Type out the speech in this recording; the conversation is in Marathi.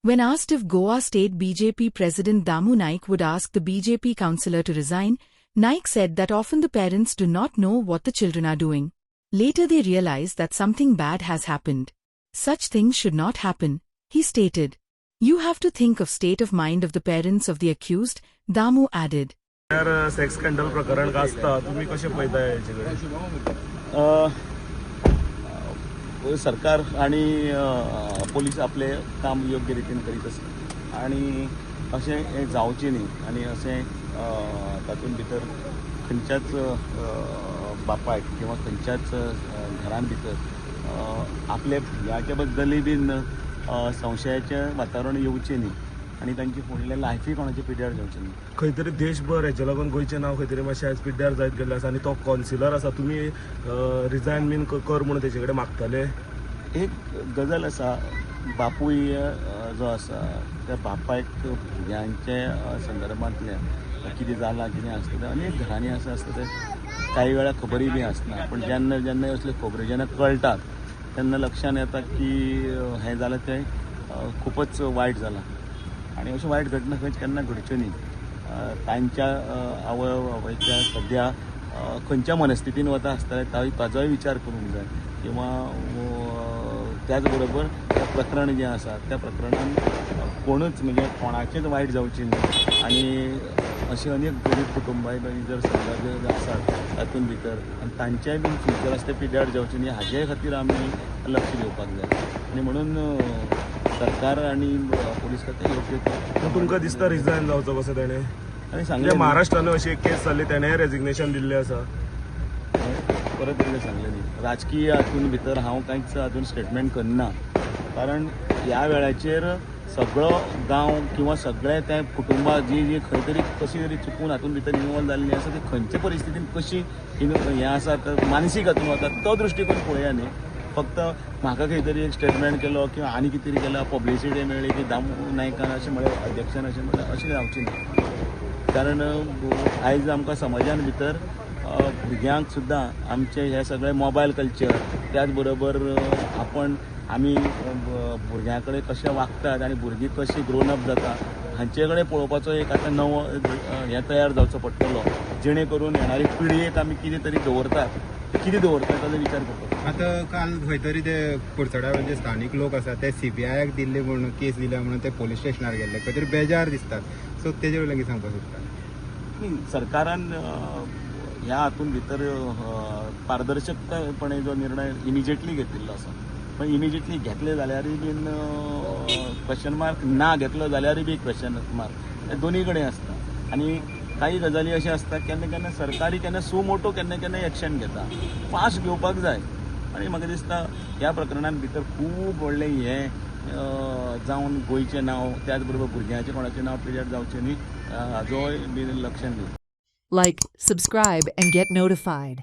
When asked if Goa State BJP President Damu Naik would ask the BJP councillor to resign, Naik said that often the parents do not know what the children are doing. Later they realize that something bad has happened. Such things should not happen, he stated. You have to think of state of mind of the parents of the accused, Damu added. Sex scandal प्रकरण का असता तुम्ही कसे पळयताय याच्याकडे? सरकार आणि पोलीस आपले काम योग्य रितीन करीत आसा आणि अशें हें जावचें न्ही आनी अशें तातूंत भितर खंयच्याच बापायक किंवा खंयच्याच घरान भितर आपले भुरग्याच्या बद्दलय बीन संशयाचें वातावरण येवचें न्ही आणि तांची फुडल्या लायफी कोणाची पिड्यार जावची न्ही. खंय तरी देशभर हेच्या लागून गोंयचें नांव खंय तरी मातशें आयज पिड्ड्यार जायत गेल्लें आसा आनी तो कावन्सिलर आसा तुमी रिजायन बीन कर म्हणून तेचे कडेन मागताले. एक गजाल आसा बापूय जो आसा त्या बापायक भुरग्यांचे संदर्भांतल्यान कितें जालां कितें आसता अनेक घरांनी आसता ते काही वेळा खबरी बी आसना पूण जेन्ना असल्यो खबरी जेन्ना कळटात तेन्ना लक्षांत येता की हें जालें तें खूपच वायट जालां आणि अशो वायट घटना केन्ना घडच्यो न्ही. तांच्या आवय बापायच्या सद्या खंयच्या मनस्थितीन वता आसतले ताजोय विचार करूंक जाय किंवा त्याच बरोबर तें प्रकरण जें आसा त्या प्रकरणान कोणूच म्हणजे कोणाचेंच वायट जावचें न्ही आणि अशी अनेक गरीब कुटुंबाय जर समजा जर आसात तातूंत भितर आनी तांचेय बीन फ्युचर आसा ते पिड्यार जावचें न्ही हाजे खातीर आमी लक्ष दिवपाक जाय आनी म्हणून सरकार आणि पोलीस खातें योग्य. तुमकां दिसता रिजायन जावचो कसो तेणें आनी सांगलें महाराष्ट्रान अशी एक केस जाल्ली तेणेंय रेजिग्नेशन दिल्लें आसा. परत एकदां सांगलें न्ही राजकीय हातूंत भितर हांव कांयच हातूंत स्टेटमेंट करना कारण ह्या वेळाचेर सगळो गांव किंवा सगळे ते कुटुंबां जी खंय तरी कशी तरी चुकून हातूंत भितर इनवॉल्व जाल्लीं आसा ती खंयचे परिस्थितीन कशी हें आसा मानसीक हातूंत वता तो दृश्टीकोन पळया न्ही. फक्त म्हाका खंय तरी एक स्टेटमेंट केलो किंवा आनी कितें तरी केला पब्लिसिटी मेळ्ळी की दामू नायकान अशें म्हळ्यार अध्यक्षान अशें म्हळ्यार अशें जावचें न्ही. कारण आयज आमकां समाजान भितर भुरग्यांक सुद्दां आमचे हे सगळे मोबायल कल्चर त्याच बरोबर आमी भुरग्यां कडेन कशें वागतात आनी भुरगीं कशीं ग्रोन अप जाता हांचे कडेन पळोवपाचो एक आतां नवो हें तयार जावचो पडटलो जेणे करून येणारी पिळयेक आमी कितें तरी दवरतात कितें दवरतात ताचो विचार करपाक. आतां काल खंय तरी ते कुडचड्यार जे स्थानीक लोक आसा ते CBIक दिल्ले म्हणून केस दिल्या म्हणून ते पोलीस स्टेशनार गेल्ले खंय तरी बेजार दिसतात सो तेजे वयल्यान कितें सांगपाक सोदता? सरकारान ह्या हातूंत भितर पारदर्शकपणे जो निर्णय इमिजिएटली घेतिल्लो आसा पण इमिजिएटली घेतले जाल्यारूय बीन क्वेश्चन मार्क ना घेतलो जाल्यारूय बी क्वेश्चन मार्क दोनी कडेन आसता आणि काही गजाली अशें आसता केन्ना केन्ना सरकारी केन्ना सुमोटो केन्ना एक्शन घेता फास्ट घेवपाक जाय आनी म्हाका दिसता ह्या प्रकरणान भितर खूब व्हडलें हें जावन गोंयचें नांव त्याच बरोबर भुरग्यांचें कोणाचें नांव पिड्यार जावचें न्ही हाजोय बी लक्षांत घेवं. Like, subscribe, and get notified.